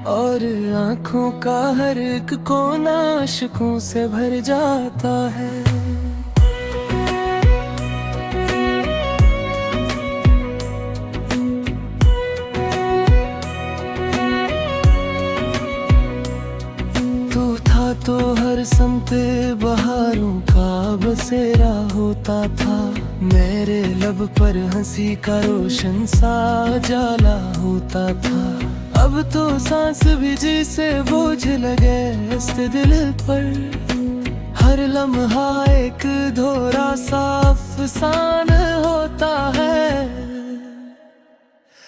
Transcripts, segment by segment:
और आँखों का हर एक कोना आशिकों से भर जाता है। तू था तो हर समते बहारों का बसेरा होता था, मेरे लब पर हंसी का रोशन सा जाला होता था। अब तो सांस भी जैसे बोझ लगे इस दिल पर, हर लम्हा एक धोरा सा अफसान होता है।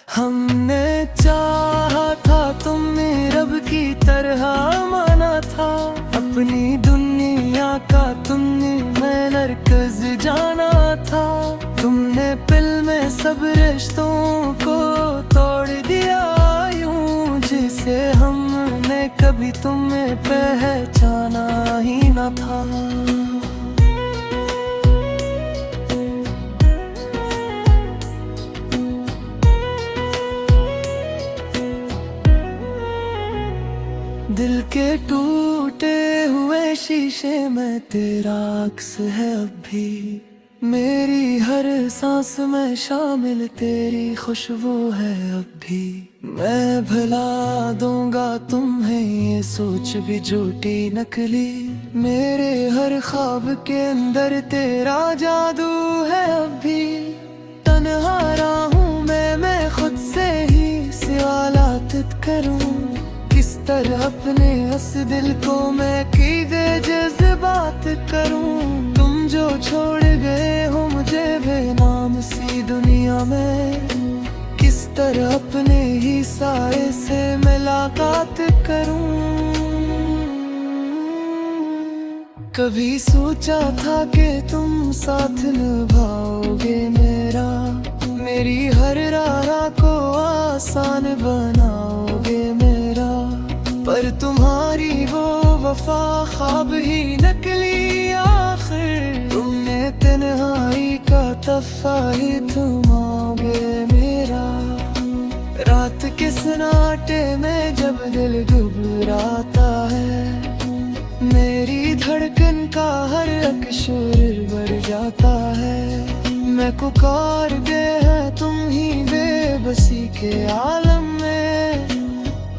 हमने चाहा था, तुमने रब की तरह माना था, अपनी दुनिया का तुमने मैं मरकज जाना था। तुमने पिल में सब रिश्तों को तोड़ दिया यूं, जिसे हमने कभी तुम्हें पहचाना ही न था। दिल के टूटे हुए शीशे में तेरा अक्स है अब भी, मेरी हर सांस में शामिल तेरी खुशबू है अब भी। मैं भुला दूंगा तुम्हें ये सोच भी झूठी नकली, मेरे हर ख्वाब के अंदर तेरा जादू है अब भी। तन्हा हूँ मैं खुद से ही सवालात करूँ, किस तरह अपने इस दिल को मैं कीदे जज्बात करूं। तुम जो छोड़ गए हो मुझे बेनाम सी दुनिया में, किस तरह अपने ही साए से मुलाकात करूं। कभी सोचा था कि तुम साथ निभाओगे मेरा, मेरी हर राह को आसान बनाओगे मेरा, पर तुम्हारी वो वफा ख्वाब ही नकली आखिर। तुमने तन्हाई का तफ़ा ही थमाओगे मेरा, रात के सन्नाटे में जब दिल घबराता है, मेरी धड़कन का हर एक सुर बढ़ जाता है। मैं पुकार गए हैं तुम ही बेबसी के आलम में,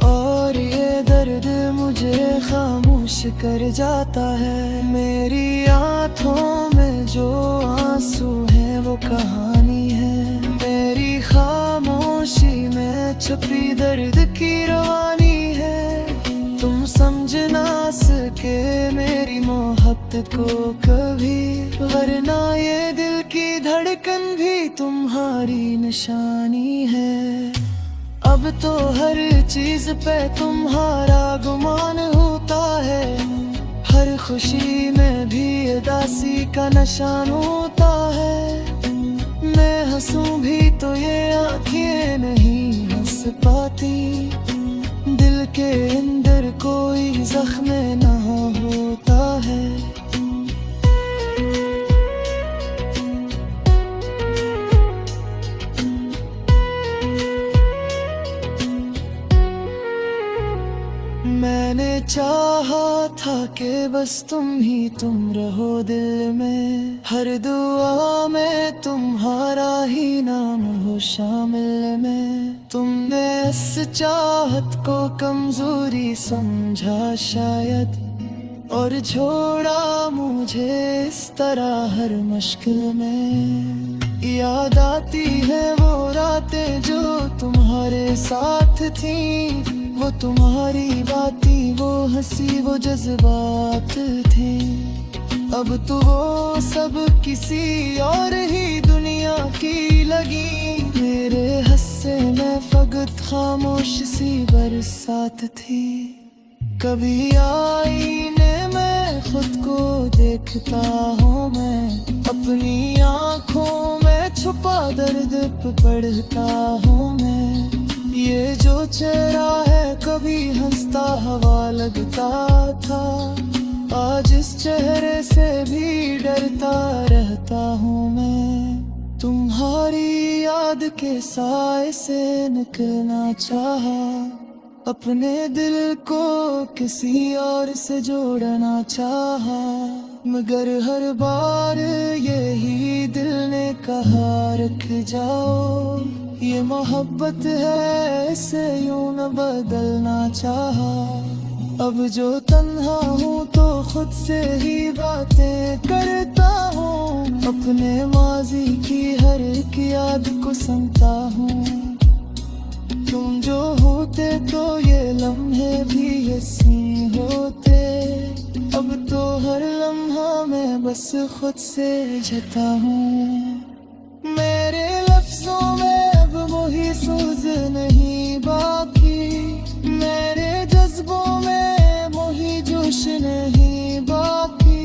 और ये दर्द मुझे खामोश कर जाता है। मेरी आँखों में जो आंसू हैं वो कहानी है, मेरी खामोशी में छुपी दर्द की रवानी है। तुम समझ ना सके मेरी मोहब्बत को कभी, वरना ये दिल की धड़कन भी तुम्हारी निशानी है। अब तो हर चीज पे तुम्हारा गुमान होता है, हर खुशी में भी उदासी का निशान होता है। मैं हंसूं भी तो ये आँखें नहीं हंस पाती, दिल के अंदर कोई जख्म ना होता है। मैंने चाहा था कि बस तुम ही तुम रहो दिल में, हर दुआ में तुम्हारा ही नाम हो शामिल में। तुमने इस चाहत को कमजोरी समझा शायद, और छोड़ा मुझे इस तरह हर मुश्किल में। याद आती है वो रातें जो तुम्हारे साथ थी, वो तुम्हारी बातें, वो हंसी, वो जज्बात थे। अब तो वो सब किसी और ही दुनिया की लगी, मेरे हस्से में फकत खामोश सी बरसात थी। कभी आईने में खुद को देखता हूँ मैं, अपनी आँखों में छुपा दर्द पढ़ता हूँ मैं। ये जो चेहरा है कभी हंसता हवा लगता था, आज इस चेहरे से भी डरता रहता हूँ मैं। तुम्हारी याद के साए से निकलना चाहा, अपने दिल को किसी और से जोड़ना चाहा, मगर हर बार यही दिल ने कहा रख जाओ। ये मोहब्बत है, इसे यूं न बदलना चाहा। अब जो तन्हा हूँ तो खुद से ही बातें करता हूँ, अपने माजी की हर एक याद को सुनता हूँ। तुम जो होते तो ये लम्हे भी ऐसी होते, अब तो हर लम्हा मैं बस खुद से झता हूँ। मेरे लफ्जों में अब वही सूझ नहीं बाकी, मेरे जज्बों में वही जोश नहीं बाकी।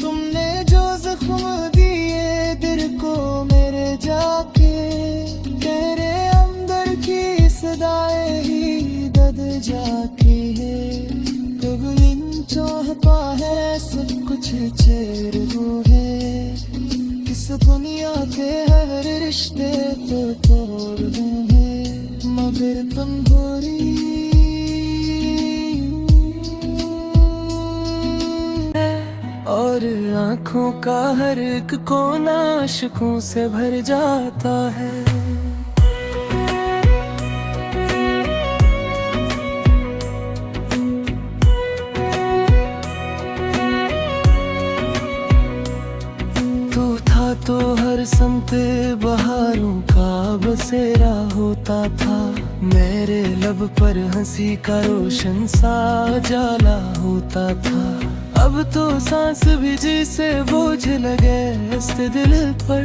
तुमने जो जख्म दिए दिल को मेरे जाके, तेरे अंदर की सदाएं ही दर्द जाके है। कब इन चाहता है सब कुछ चेर वो है, किस दुनिया के हर रिश्ते को तोड़ दूंगे, मगर तुम बुरी और आँखों का हर एक कोना आशिकों से भर जाता है। तो हर संत बहारों का बसेरा होता था, मेरे लब पर हंसी का रोशन सा जाला होता था। अब तो सांस भी जैसे बोझ लगे इस दिल पर,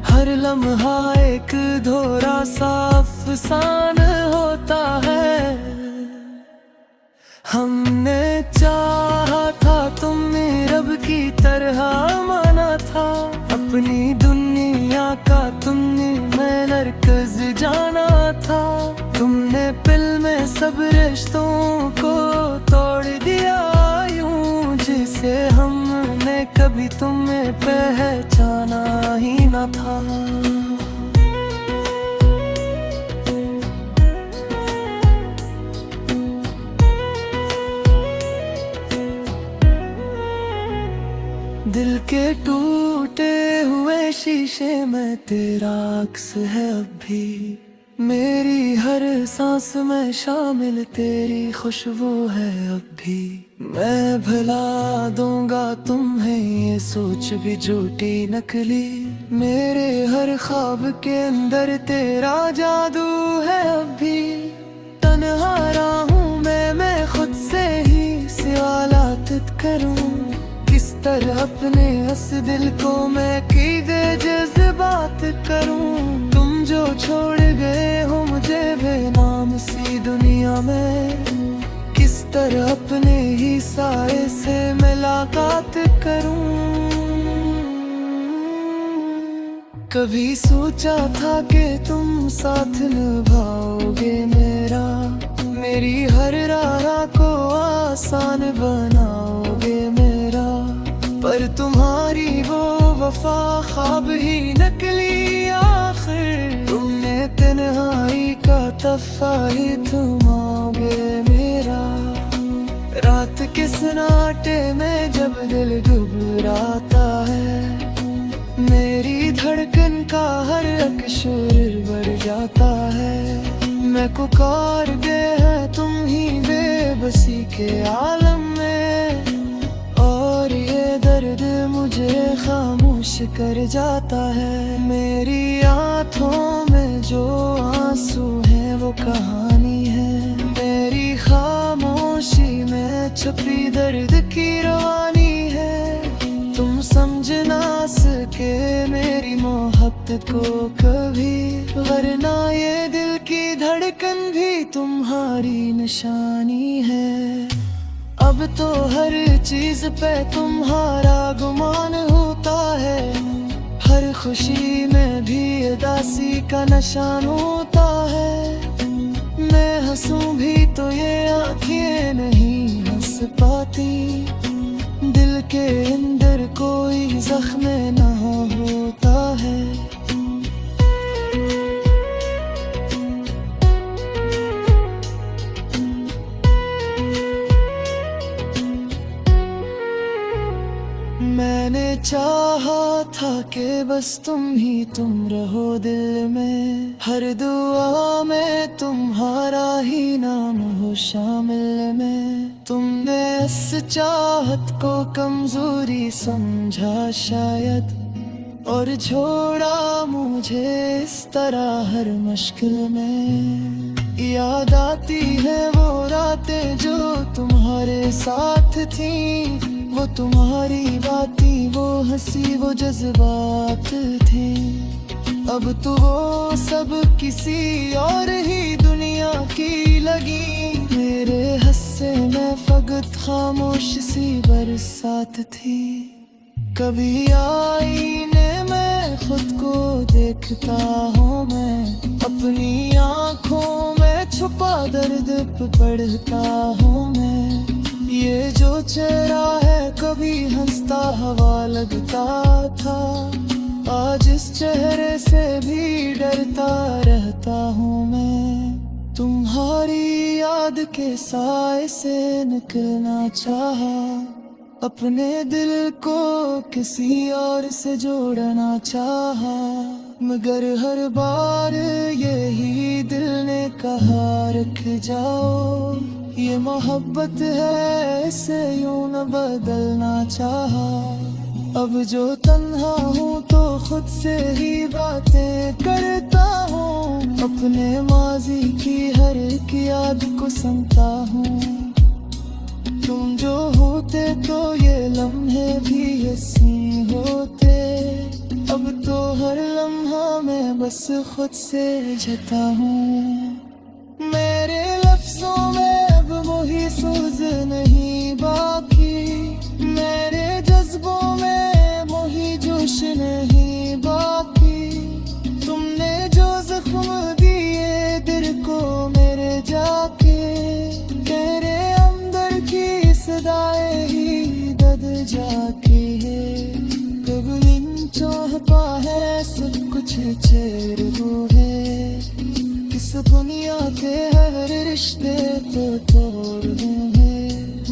हर लम्हा एक धोरा सा अफसान होता है। हमने चाहा था तुम्हें रब की तरह माना था, अपनी दुनिया का तुमने मैं मरकज जाना था। तुमने पिल में सब रिश्तों को तोड़ दिया यूं, जिसे हमने कभी तुम्हें पहचाना ही न था। दिल के टूटे हुए शीशे में तेरा अक्स है अब भी, मेरी हर सांस में शामिल तेरी खुशबू है अब भी। मैं भुला दूंगा तुम्हें ये सोच भी झूठी नकली, मेरे हर ख्वाब के अंदर तेरा जादू है अब भी। तन्हा हूँ मैं खुद से ही सवालात करूँ, किस तरह अपने इस दिल को मैं कीदे जज्बात करूं। तुम जो छोड़ गए हो मुझे बेनाम सी दुनिया में, किस तरह अपने ही साए से मुलाकात करूं। कभी सोचा था कि तुम साथ निभाओगे मेरा, मेरी हर राह को आसान बनाओगे मेरा, पर तुम्हारी वो वफा ख्वाब ही नकली आखिर। तुमने तन्हाई का तफ़ा ही थमाओगे मेरा, रात के सन्नाटे में जब दिल घबराता है, मेरी धड़कन का हर एक सुर बढ़ जाता है। मैं पुकार गए हैं तुम ही बेबसी के आलम में, और ये दर्द मुझे खामोश कर जाता है। मेरी आँखों में जो आंसू हैं वो कहानी है, मेरी खामोशी में छुपी दर्द की रवानी है। तुम समझ ना सके मेरी मोहब्बत को कभी, वरना ये दिल की धड़कन भी तुम्हारी निशानी है। अब तो हर चीज पे तुम्हारा गुमान होता है, हर खुशी में भी उदासी का निशान होता है। मैं हंसूं भी तो ये आँखें नहीं हंस पाती, दिल के अंदर कोई जख्म न होता है। चाहा था कि बस तुम रहो दिल में, हर दुआ में तुम्हारा ही नाम हो शामिल में। तुमने इस चाहत को कमजोरी समझा शायद, और छोड़ा मुझे इस तरह हर मुश्किल में। याद आती है वो रातें जो तुम्हारे साथ थी, वो तुम्हारी बातें, वो हंसी, वो जज्बात थे। अब तो वो सब किसी और ही दुनिया की लगी, मेरे हस्से में फकत खामोश सी बरसात थी। कभी आईने में खुद को देखता हूँ मैं, अपनी आँखों में छुपा दर्द पढ़ता हूँ मैं। ये जो चेहरा है कभी हंसता हवा लगता था, आज इस चेहरे से भी डरता रहता हूँ मैं। तुम्हारी याद के साए से निकलना चाहा, अपने दिल को किसी और से जोड़ना चाहा, मगर हर बार यही दिल ने कहा रख जाओ, ये मोहब्बत है इसे यूं न बदलना चाहा। अब जो तन्हा हूँ तो खुद से ही बातें करता हूँ, अपने माजी की हर एक याद को सुनता हूँ। तुम जो होते तो ये लम्हे भी ऐसी होते, अब तो हर लम्हा मैं बस खुद से झता हूँ। मेरे लफ्जों में अब वही सूझ नहीं बाकी, मेरे जज्बों में वही जोश नहीं बाकी। तुमने जो जख्म दिए दिल को मेरे जाके, तेरे अंदर की सदाएं ही दद जाके है। कब इन चाहता है सब कुछ चेर वो है, किस दुनिया के हर रिश्ते को तोड़ दूँगे,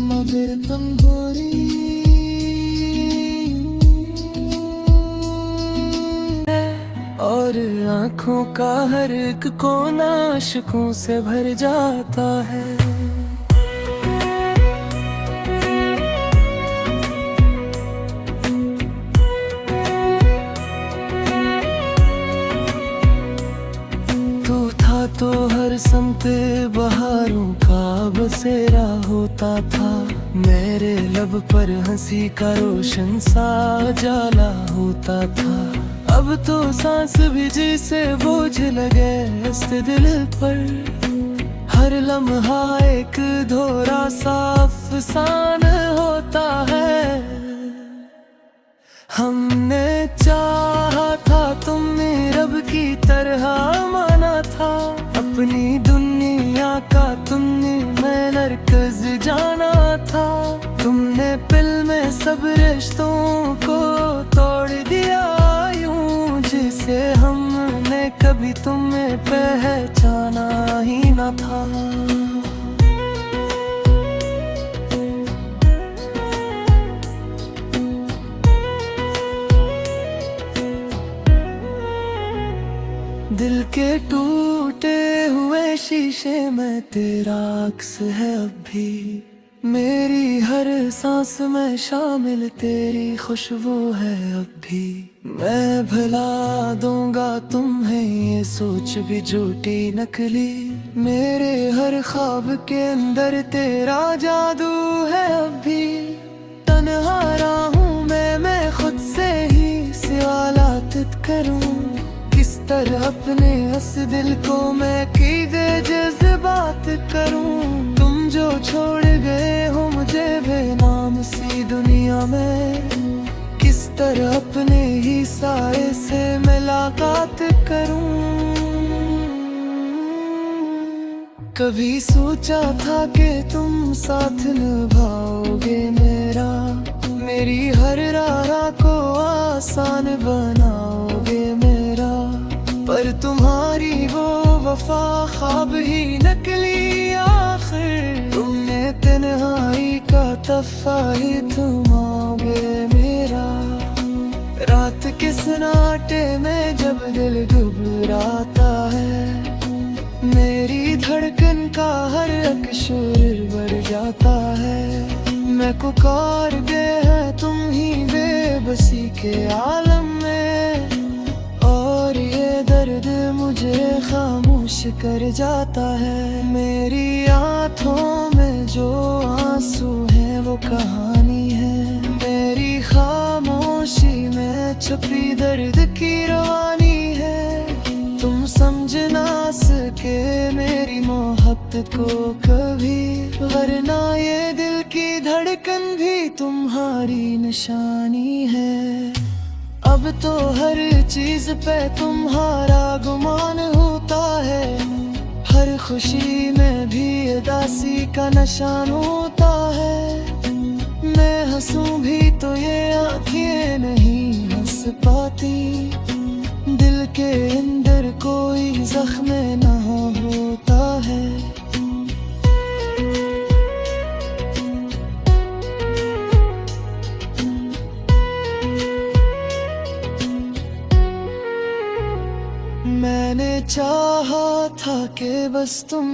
मगर तंबूरी और आँखों का हर एक कोना आशिकों से भर जाता है। तो हर संत बहारों का बसेरा होता था, मेरे लब पर हंसी का रोशन सा जाला होता था। अब तो सांस भी जैसे बोझ लगे इस दिल पर, हर लम्हा एक धोरा सा अफसान होता है। हमने चाहा था तुमने रब की तरह माना था, अपनी दुनिया का तुमने मैं मरकज जाना था। तुमने पिल में सब रिश्तों को तोड़ दिया यूं, जिसे हमने कभी तुम्हें पहचाना ही न था। दिल के टूटे हुए शीशे में तेरा अक्स है अब भी, मेरी हर सांस में शामिल तेरी खुशबू है अब भी। मैं भुला दूंगा तुम्हें ये सोच भी झूठी नकली, मेरे हर ख्वाब के अंदर तेरा जादू है अब भी। तन्हा हूँ मैं खुद से ही सवालात करूँ, किस तरह अपने इस दिल को मैं कीदे जज्बात करूं। तुम जो छोड़ गए हो मुझे बेनाम सी दुनिया में, किस तरह अपने ही साए से मुलाकात करूं। कभी सोचा था कि तुम साथ निभाओगे मेरा, मेरी हर राह को आसान बनाओगे मेरा, पर तुम्हारी वो वफा ख्वाब ही नकली आखिर। तुमने तन्हाई का तफ़ा ही थमाओगे मेरा। सन्नाटे में जब दिल घबराता है, मेरी धड़कन का हर अक्षर बढ़ जाता है। मैं पुकार के है तुम ही बेबसी के आलम में, और ये दर्द मुझे खामोश कर जाता है। मेरी आँखों में जो आंसू है वो कहानी है, मेरी खामोशी में छुपी दर्द की रवानी है। तुम समझ ना सके मेरी मोहब्बत को कभी, वरना ये दिल की धड़कन भी तुम्हारी निशानी है। अब तो हर चीज पे तुम्हारा गुमान होता है, हर खुशी में भी उदासी का निशान होता है। मैं हंसूं भी तो ये आँखें नहीं हंस पाती, दिल के अंदर कोई जख्म ना होता है। मैंने चाहा था कि बस तुम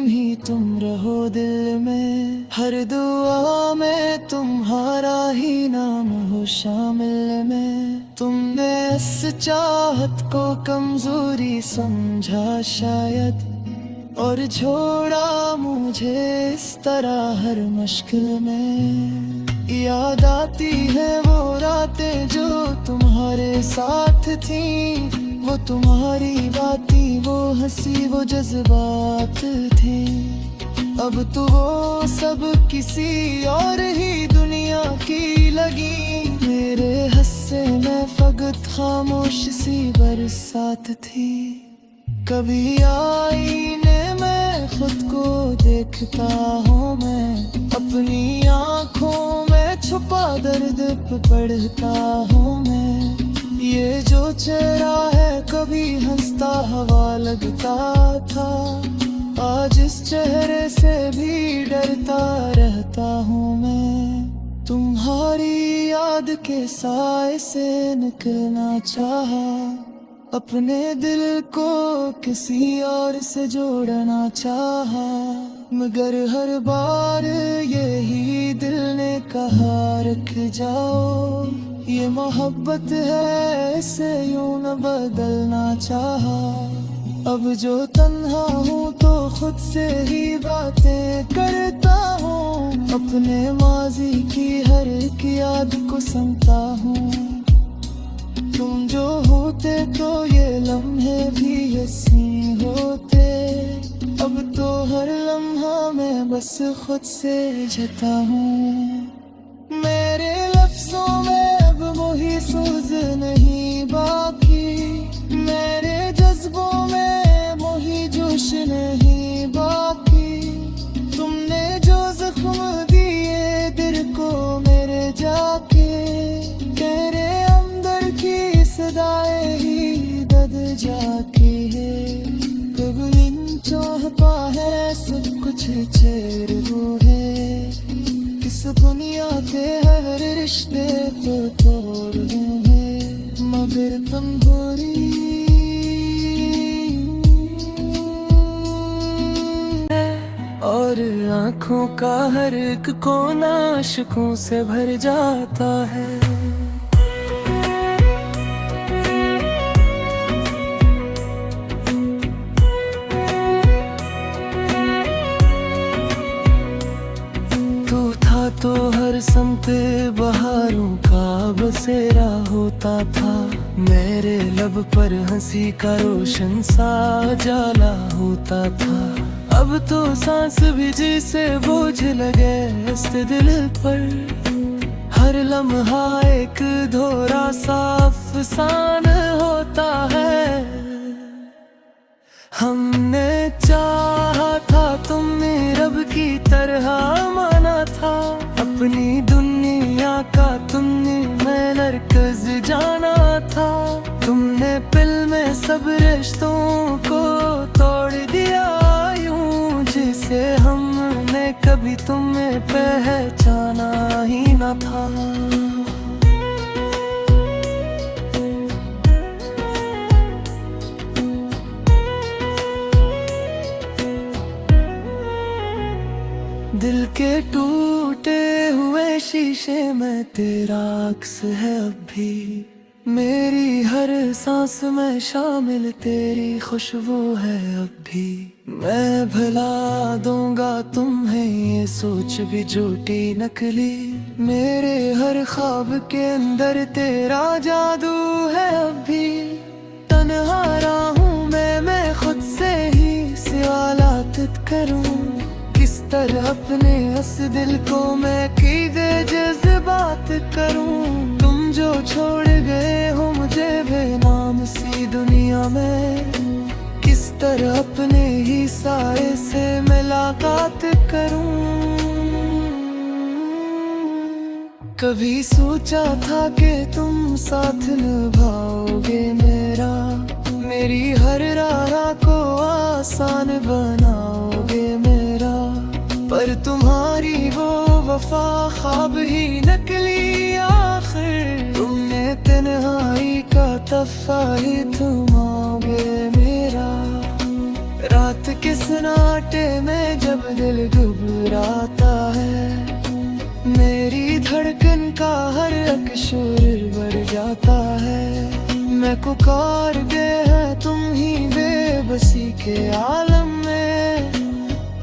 रहो दिल में, हर दुआ में तुम्हारा ही नाम हो शामिल में। तुमने इस चाहत को कमजोरी समझा शायद, और छोड़ा मुझे इस तरह हर मुश्किल में। याद आती है वो रातें जो तुम्हारे साथ थी, वो तुम्हारी बातें, वो हंसी, वो जज्बात थे। अब तो वो सब किसी और ही दुनिया की लगी, मेरे हस्से में फकत खामोश सी बरसात थी। कभी आईने में खुद को देखता हूँ मैं, अपनी आँखों में छुपा दर्द पढ़ता हूँ मैं। ये जो चेहरा है कभी हंसता हवा लगता था, आज इस चेहरे से भी डरता रहता हूँ मैं। तुम्हारी याद के साए से निकलना चाहा, अपने दिल को किसी और से जोड़ना चाहा, मगर हर बार यही दिल ने कहा रख जाओ, ये मोहब्बत है इसे यूं न बदलना चाहा। अब जो तन्हा हूँ तो खुद से ही बातें करता हूँ, अपने माजी की हर एक याद को सुनता हूँ। तुम जो होते तो ये लम्हे भी ऐसे होते, अब तो हर लम्हा मैं बस खुद से जता हूँ। मेरे लफ्जों में अब वही सूझ नहीं बाकी, मेरे जज्बों में वही जोश नहीं बाकी। तुमने जो जख्म दिए दिल को मेरे जाके, तेरे अंदर की सदाएं ही दद जाके है। कभी चाहता है सब कुछ चेर वो है, किस दुनिया के हर रिश्ते को तोड़ दूँ मगर तन्हारी और आँखों का हर एक कोना आशिकों से भर जाता है। तो हर समते बहारों का बसेरा होता था, मेरे लब पर हंसी का रोशन सा जाला होता था। अब तो सांस भी जैसे बोझ लगे इस दिल पर, हर लम्हा एक धोरा सा अफसान होता है। हमने चाहा था तुमने रब की तरह माना था, अपनी दुनिया का तुमने मैं मरकज जाना था। तुमने पिल में सब रिश्तों को तोड़ दिया यूं, जिसे हमने कभी तुम्हें पहचाना ही न था। दिल के टूटे हुए शीशे में तेरा अक्स है अब भी। मेरी हर सांस में शामिल तेरी खुशबू है अब भी। मैं भुला दूंगा तुम्हें ये सोच भी झूठी नकली। मेरे हर ख्वाब के अंदर तेरा जादू है अब भी। तन्हा रहूं मैं खुद से ही सवालात करूं। किस तरह अपने इस दिल को मैं कीदे जज्बात करूं। तुम जो छोड़ गए हो मुझे बेनाम सी दुनिया में, किस तरह अपने ही साए से मुलाकात करूं। कभी सोचा था कि तुम साथ निभाओगे मेरा, मेरी हर राह को आसान बनाओगे मेरा। पर तुम्हारी वो वफा ख्वाब ही नकली आखिर। तुमने तन्हाई का तफ़ा ही थमाओगे मेरा। रात के सन्नाटे में जब दिल घबराता है, मेरी धड़कन का हर एक सुर बढ़ जाता है। मैं पुकार गया तुम ही बेबसी के आलम में,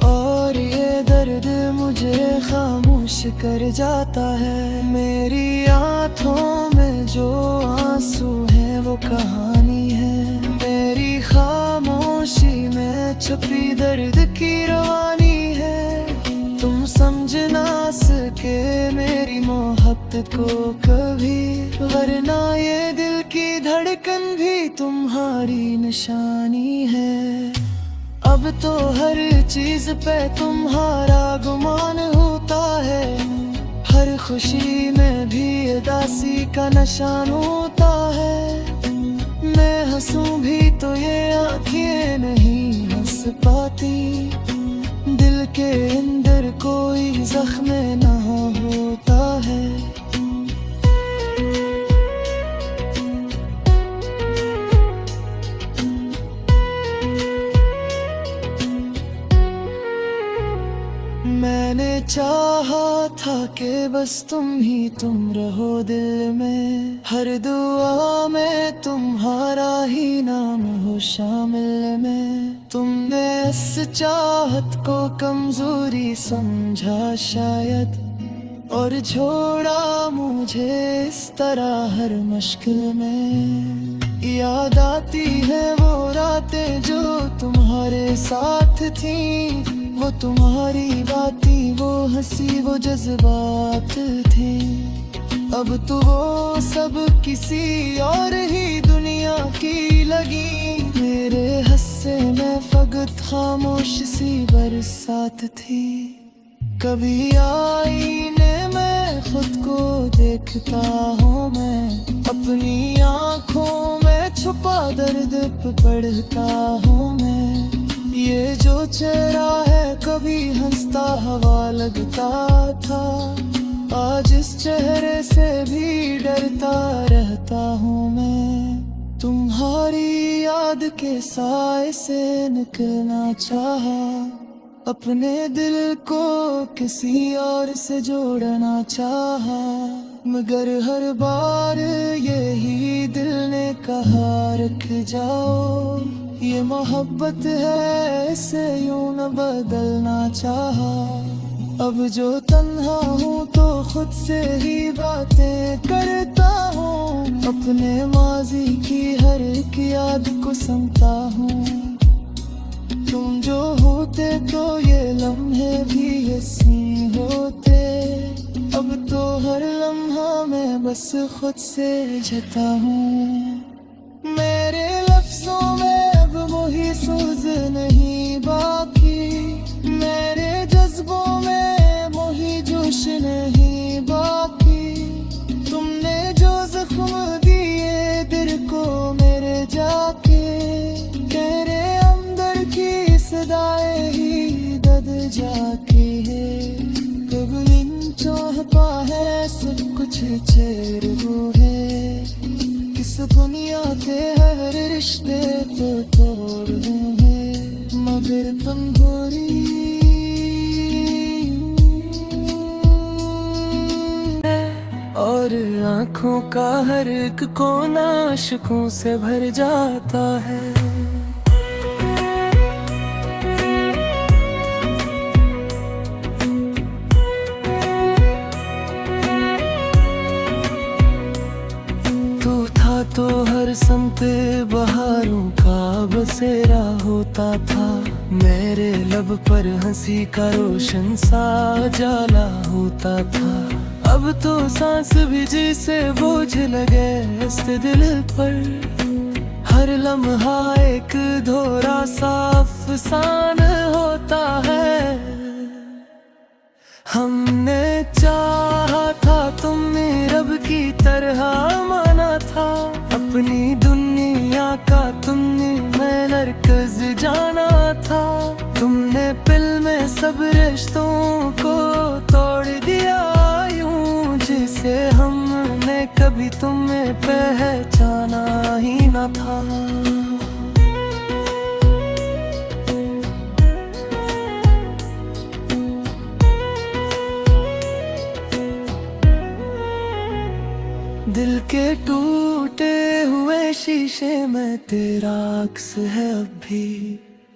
और ये दर्द मुझे खामोश कर जाता है। मेरी आँखों में जो आंसू है वो कहानी है, मेरी खामोशी में छुपी दर्द की रवानी है। तुम समझ ना सके मेरी मोहब्बत को कभी, वरना ये दिल की धड़कन भी तुम्हारी निशानी है। अब तो हर चीज पे तुम्हारा गुमान होता है, हर खुशी में भी उदासी का निशान होता है। मैं हंसूं भी तो ये आँखें नहीं हंस पाती, दिल के अंदर कोई जख्म ना होता है। मैंने चाहा था कि बस तुम रहो दिल में, हर दुआ में तुम्हारा ही नाम हो शामिल में। तुमने इस चाहत को कमजोरी समझा शायद, और छोड़ा मुझे इस तरह हर मुश्किल में। याद आती है वो रातें जो तुम्हारे साथ थी, वो तुम्हारी बातें, वो हंसी, वो जज्बात थे। अब तो वो सब किसी और ही दुनिया की लगी। मेरे हस्से में फकत खामोश सी बरसात थी। कभी आईने में खुद को देखता हूँ मैं, अपनी आँखों में छुपा दर्द पढ़ता हूँ मैं। ये जो चेहरा है कभी हंसता हवा लगता था, आज इस चेहरे से भी डरता रहता हूँ मैं। तुम्हारी याद के साए से निकलना चाहा, अपने दिल को किसी और से जोड़ना चाहा, मगर हर बार यही दिल ने कहा रख जाओ। ये मोहब्बत है इसे यूं न बदलना चाहा। अब जो तन्हा हूँ तो खुद से ही बातें करता हूँ, अपने माजी की हर एक याद को सुनता हूँ। तुम जो होते तो ये लम्हे भी ऐसी होते, अब तो हर लम्हा मैं बस खुद से झता हूँ। मेरे लफ्जों में अब वही सूझ नहीं बाकी, मेरे जज्बों में वही जोश नहीं बाकी। तुमने जो जख्म दिए दिल को मेरे जाके, तेरे अंदर की सदाएं ही दर्द जाके है। कब इन चाहता है सब कुछ चेर वो है, किस दुनिया के हर रिश्ते को तोड़ दूँ है, मगर तुम बुरी आँखों का हर एक कोना आशिकों से भर जाता है। तू था तो हर संते बहारों का बसेरा होता था, मेरे लब पर हंसी का रोशन सा जाला होता था। अब तो सांस भी जैसे बोझ लगे इस दिल पर, हर लम्हा एक धोरा सा अफसान होता है। हमने चाहा था तुमने रब की तरह माना था, अपनी दुनिया का तुमने मैं मरकज जाना था। तुमने पिल में सब रिश्तों को तोड़ दिया यूं, जिसे हमने कभी तुम्हें पहचाना ही न था। दिल के टूटे हुए शीशे में तेरा अक्स है अब भी,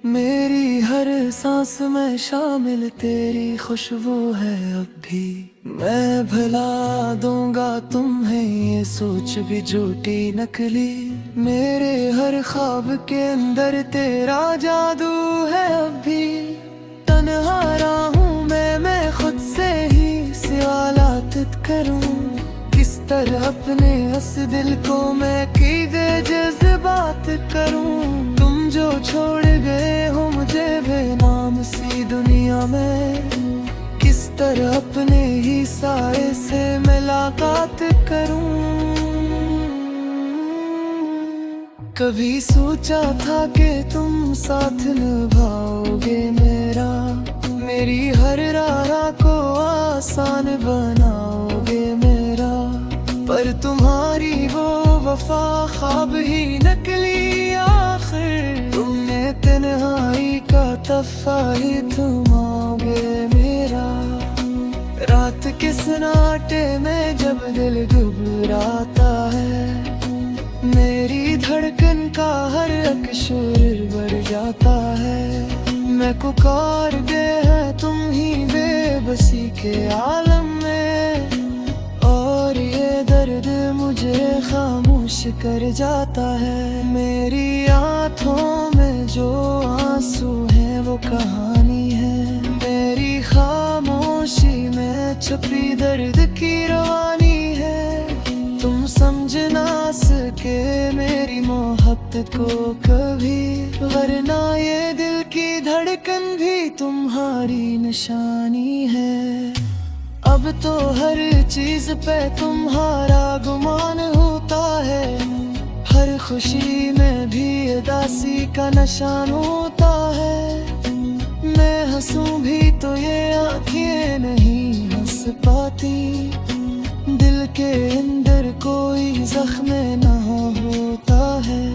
मेरी हर सांस में शामिल तेरी खुशबू है अब भी। मैं भुला दूंगा तुम्हें ये सोच भी झूठी नकली, मेरे हर ख्वाब के अंदर तेरा जादू है अब भी। तन्हा रहूं मैं खुद से ही सवालात करूं, किस तरह अपने इस दिल को मैं कीदे जज्बात करूं। तुम जो छोड़ गए हो मुझे बेनाम सी दुनिया में, किस तरह अपने ही साए से मुलाकात करूं। कभी सोचा था कि तुम साथ निभाओगे मेरा, मेरी हर राह को आसान बनाओगे मेरा, पर तुम्हारी वो वफा ख्वाब ही नकली आखिर। तुमने तन्हाई का तफ़ा ही थमाओगे मेरा, रात के सन्नाटे में जब दिल घबराता है, मेरी धड़कन का हर एक सुर बढ़ जाता है। मैं पुकार गए है तुम ही बेबसी के आलम में, और ये दर्द मुझे खामोश कर जाता है। मेरी आँखों में जो आंसू हैं वो कहानी है, मेरी खामोशी में छुपी दर्द की रवानी है। तुम समझ ना सके मेरी मोहब्बत को कभी, वरना ये दिल की धड़कन भी तुम्हारी निशानी है। अब तो हर चीज पे तुम्हारा गुमान होता है, हर खुशी में भी उदासी का निशान होता है। मैं हंसूं भी तो ये आँखें नहीं हंस पाती, दिल के अंदर कोई जख्म ना होता है।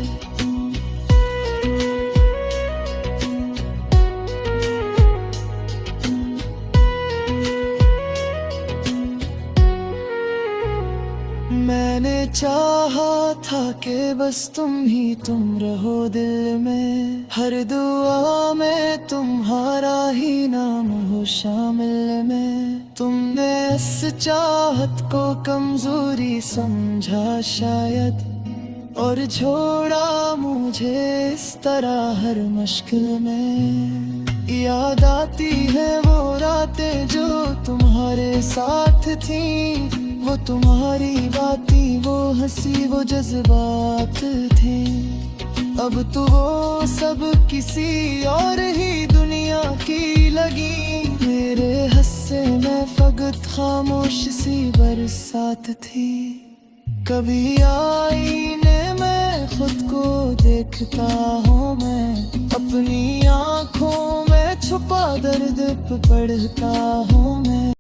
मैंने चाहा था कि बस तुम रहो दिल में, हर दुआ में तुम्हारा ही नाम हो शामिल में। तुमने इस चाहत को कमजोरी समझा शायद, और छोड़ा मुझे इस तरह हर मुश्किल में। याद आती है वो रातें जो तुम्हारे साथ थी, वो तुम्हारी बातें, वो हंसी, वो जज्बात थे। अब तो वो सब किसी और ही दुनिया की लगी, मेरे हस्से में फकत खामोश सी बरसात थी। कभी आईने में खुद को देखता हूँ मैं, अपनी आँखों में छुपा दर्द पढ़ता हूँ मैं।